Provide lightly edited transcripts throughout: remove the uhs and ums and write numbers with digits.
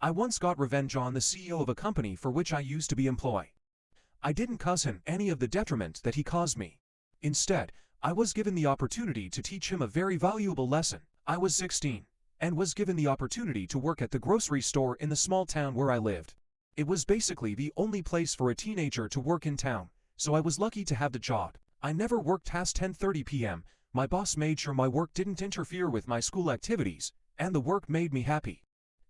I once got revenge on the CEO of a company for which I used to be employed. I didn't cause him any of the detriment that he caused me. Instead, I was given the opportunity to teach him a very valuable lesson. I was 16, and was given the opportunity to work at the grocery store in the small town where I lived. It was basically the only place for a teenager to work in town, so I was lucky to have the job. I never worked past 10:30 p.m., my boss made sure my work didn't interfere with my school activities, and the work made me happy.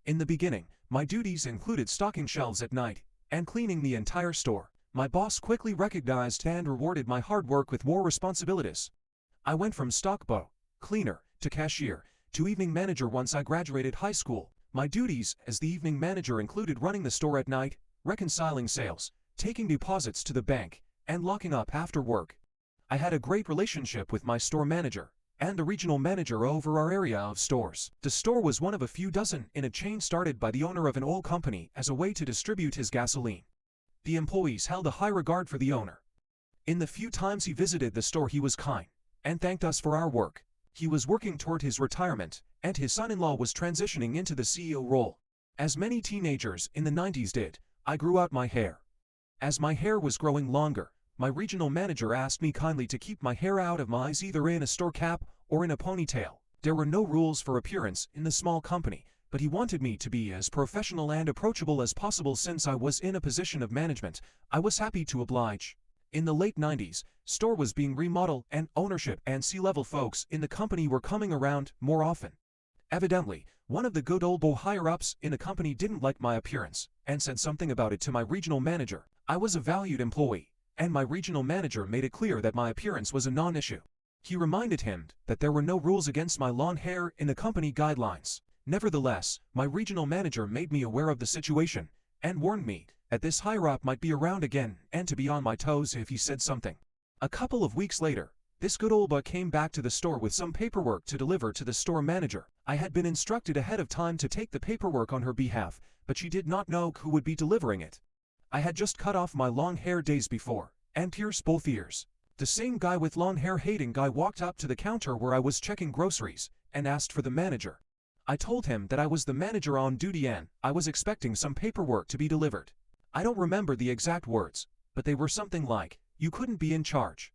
In the beginning, my duties included stocking shelves at night, and cleaning the entire store. My boss quickly recognized and rewarded my hard work with more responsibilities. I went from stockboy, cleaner, to cashier, to evening manager once I graduated high school. My duties as the evening manager included running the store at night, reconciling sales, taking deposits to the bank, and locking up after work. I had a great relationship with my store manager and the regional manager over our area of stores. The store was one of a few dozen in a chain started by the owner of an oil company as a way to distribute his gasoline. The employees held a high regard for the owner. In the few times he visited the store, he was kind and thanked us for our work. He was working toward his retirement, and his son-in-law was transitioning into the CEO role. As many teenagers in the 90s did, I grew out my hair. As my hair was growing longer, my regional manager asked me kindly to keep my hair out of my eyes, either in a store cap or in a ponytail. There were no rules for appearance in the small company, but he wanted me to be as professional and approachable as possible. Since I was in a position of management, I was happy to oblige. In the late 90s, store was being remodeled and ownership and C-level folks in the company were coming around more often. Evidently, one of the good old boy higher-ups in the company didn't like my appearance and said something about it to my regional manager. I was a valued employee, and my regional manager made it clear that my appearance was a non-issue. He reminded him that there were no rules against my long hair in the company guidelines. Nevertheless, my regional manager made me aware of the situation and warned me that this higher-up might be around again and to be on my toes if he said something. A couple of weeks later, this good old boy came back to the store with some paperwork to deliver to the store manager. I had been instructed ahead of time to take the paperwork on her behalf, but she did not know who would be delivering it. I had just cut off my long hair days before and pierced both ears. The same guy with long hair hating guy walked up to the counter where I was checking groceries and asked for the manager. I told him that I was the manager on duty and I was expecting some paperwork to be delivered. I don't remember the exact words, but they were something like, "You couldn't be in charge.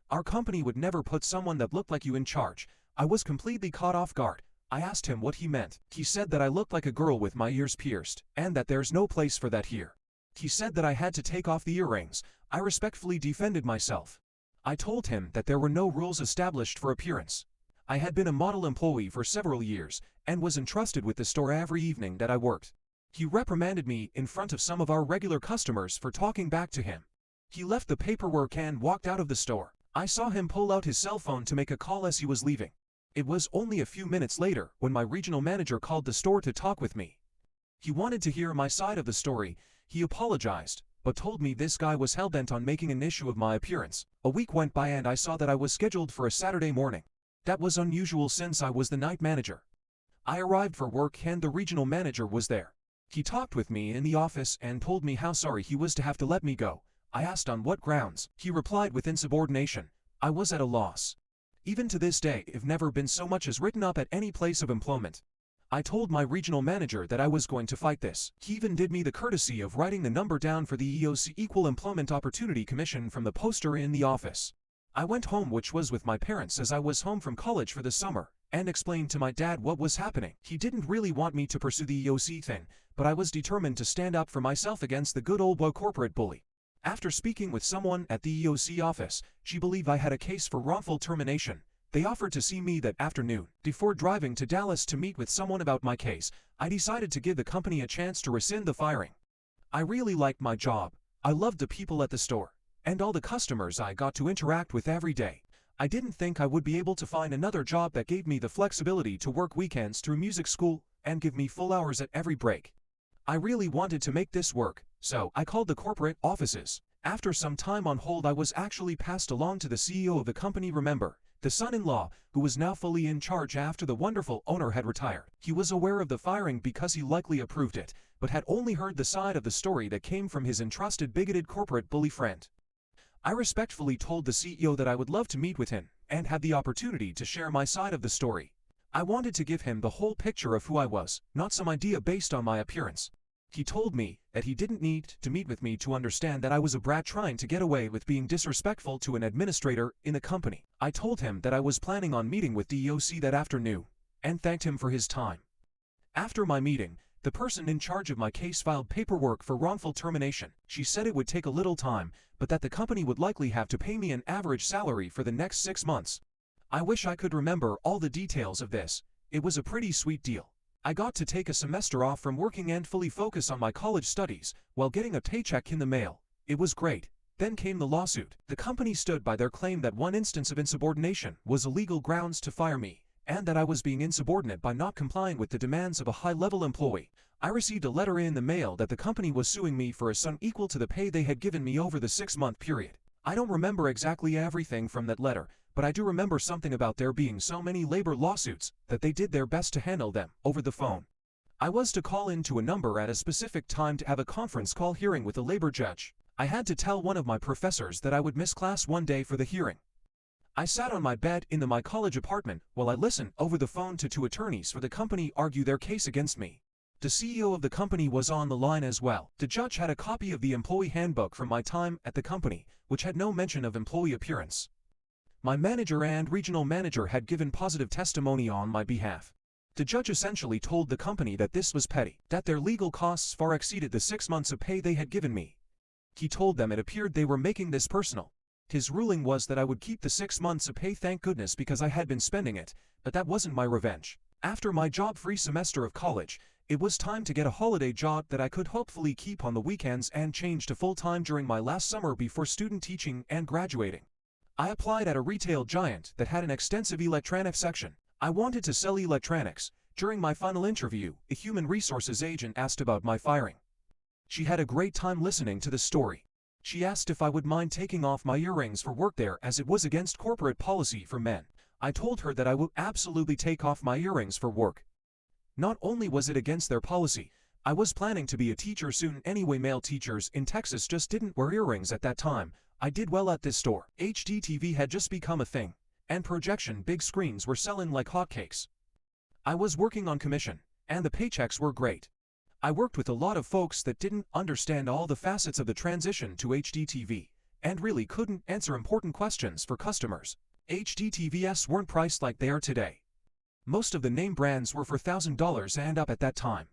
Our company would never put someone that looked like you in charge." I was completely caught off guard. I asked him what he meant. He said that I looked like a girl with my ears pierced, and that there's no place for that here. He said that I had to take off the earrings. I respectfully defended myself. I told him that there were no rules established for appearance. I had been a model employee for several years, and was entrusted with the store every evening that I worked. He reprimanded me in front of some of our regular customers for talking back to him. He left the paperwork and walked out of the store. I saw him pull out his cell phone to make a call as he was leaving. It was only a few minutes later when my regional manager called the store to talk with me. He wanted to hear my side of the story. He apologized, but told me this guy was hell-bent on making an issue of my appearance. A week went by and I saw that I was scheduled for a Saturday morning. That was unusual since I was the night manager. I arrived for work and the regional manager was there. He talked with me in the office and told me how sorry he was to have to let me go. I asked on what grounds. He replied with insubordination. I was at a loss. Even to this day, I've never been so much as written up at any place of employment. I told my regional manager that I was going to fight this. He even did me the courtesy of writing the number down for the EOC Equal Employment Opportunity Commission from the poster in the office. I went home, which was with my parents as I was home from college for the summer, and explained to my dad what was happening. He didn't really want me to pursue the EOC thing, but I was determined to stand up for myself against the good old boy corporate bully. After speaking with someone at the EOC office, she believed I had a case for wrongful termination. They offered to see me that afternoon. Before driving to Dallas to meet with someone about my case, I decided to give the company a chance to rescind the firing. I really liked my job. I loved the people at the store, and all the customers I got to interact with every day. I didn't think I would be able to find another job that gave me the flexibility to work weekends through music school and give me full hours at every break. I really wanted to make this work, so I called the corporate offices. After some time on hold, I was actually passed along to the CEO of the company. Remember, the son-in-law, who was now fully in charge after the wonderful owner had retired. He was aware of the firing because he likely approved it, but had only heard the side of the story that came from his entrusted bigoted corporate bully friend. I respectfully told the CEO that I would love to meet with him and have the opportunity to share my side of the story. I wanted to give him the whole picture of who I was, not some idea based on my appearance. He told me that he didn't need to meet with me to understand that I was a brat trying to get away with being disrespectful to an administrator in the company. I told him that I was planning on meeting with the EOC that afternoon, and thanked him for his time. After my meeting, the person in charge of my case filed paperwork for wrongful termination. She said it would take a little time, but that the company would likely have to pay me an average salary for the next 6 months. I wish I could remember all the details of this. It was a pretty sweet deal. I got to take a semester off from working and fully focus on my college studies while getting a paycheck in the mail. It was great. Then came the lawsuit. The company stood by their claim that one instance of insubordination was illegal grounds to fire me, and that I was being insubordinate by not complying with the demands of a high-level employee. I received a letter in the mail that the company was suing me for a sum equal to the pay they had given me over the 6-month period. I don't remember exactly everything from that letter, but I do remember something about there being so many labor lawsuits that they did their best to handle them over the phone. I was to call in to a number at a specific time to have a conference call hearing with a labor judge. I had to tell one of my professors that I would miss class one day for the hearing. I sat on my bed in my college apartment while I listened over the phone to 2 attorneys for the company argue their case against me. The CEO of the company was on the line as well. The judge had a copy of the employee handbook from my time at the company, which had no mention of employee appearance. My manager and regional manager had given positive testimony on my behalf. The judge essentially told the company that this was petty, that their legal costs far exceeded the 6 months of pay they had given me. He told them it appeared they were making this personal. His ruling was that I would keep the 6 months of pay, thank goodness, because I had been spending it, but that wasn't my revenge. After my job-free semester of college, it was time to get a holiday job that I could hopefully keep on the weekends and change to full-time during my last summer before student teaching and graduating. I applied at a retail giant that had an extensive electronics section. I wanted to sell electronics. During my final interview, a human resources agent asked about my firing. She had a great time listening to the story. She asked if I would mind taking off my earrings for work there as it was against corporate policy for men. I told her that I would absolutely take off my earrings for work. Not only was it against their policy, I was planning to be a teacher soon anyway. Male teachers in Texas just didn't wear earrings at that time. I did well at this store. HDTV had just become a thing, and projection big screens were selling like hotcakes. I was working on commission, and the paychecks were great. I worked with a lot of folks that didn't understand all the facets of the transition to HDTV, and really couldn't answer important questions for customers. HDTVs weren't priced like they are today. Most of the name brands were for $1,000 and up at that time.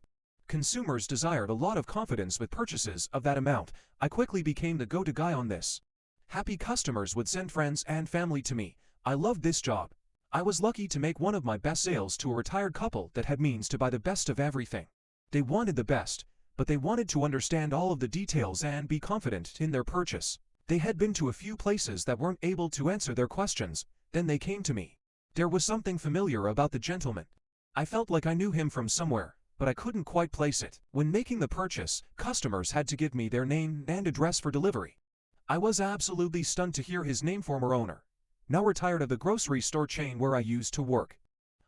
Consumers desired a lot of confidence with purchases of that amount. I quickly became the go-to guy on this. Happy customers would send friends and family to me. I loved this job. I was lucky to make one of my best sales to a retired couple that had means to buy the best of everything. They wanted the best, but they wanted to understand all of the details and be confident in their purchase. They had been to a few places that weren't able to answer their questions. Then they came to me. There was something familiar about the gentleman. I felt like I knew him from somewhere, but I couldn't quite place it. When making the purchase, customers had to give me their name and address for delivery. I was absolutely stunned to hear his name, former owner, now retired, of the grocery store chain where I used to work.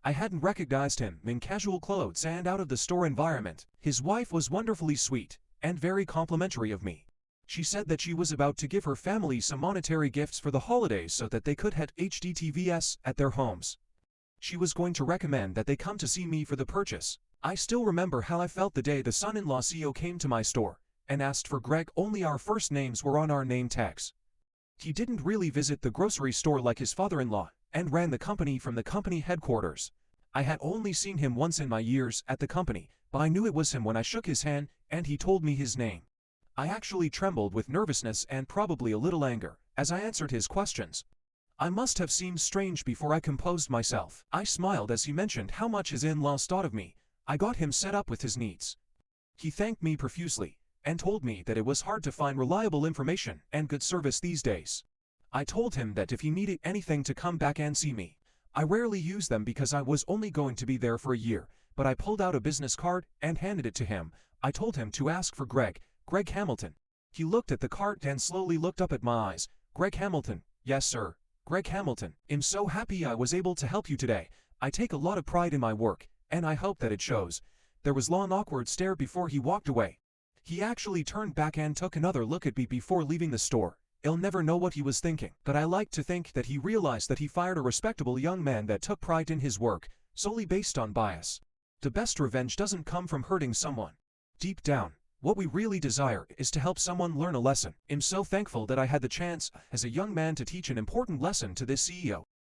I hadn't recognized him in casual clothes and out of the store environment. His wife was wonderfully sweet and very complimentary of me. She said that she was about to give her family some monetary gifts for the holidays so that they could have HDTVs at their homes. She was going to recommend that they come to see me for the purchase. I still remember how I felt the day the son-in-law CEO came to my store and asked for Greg. Only our first names were on our name tags. He didn't really visit the grocery store like his father-in-law and ran the company from the company headquarters. I had only seen him once in my years at the company, but I knew it was him when I shook his hand and he told me his name. I actually trembled with nervousness and probably a little anger as I answered his questions. I must have seemed strange before I composed myself. I smiled as he mentioned how much his in-laws thought of me. I got him set up with his needs. He thanked me profusely and told me that it was hard to find reliable information and good service these days. I told him that if he needed anything to come back and see me. I rarely used them because I was only going to be there for a year, but I pulled out a business card and handed it to him. I told him to ask for Greg Hamilton. He looked at the card and slowly looked up at my eyes. Greg Hamilton. Yes, sir. Greg Hamilton. I'm so happy I was able to help you today. I take a lot of pride in my work, and I hope that it shows. There was long awkward stare before he walked away. He actually turned back and took another look at me before leaving the store. I'll never know what he was thinking, but I like to think that he realized that he fired a respectable young man that took pride in his work, solely based on bias. The best revenge doesn't come from hurting someone. Deep down, what we really desire is to help someone learn a lesson. I'm so thankful that I had the chance, as a young man, to teach an important lesson to this CEO.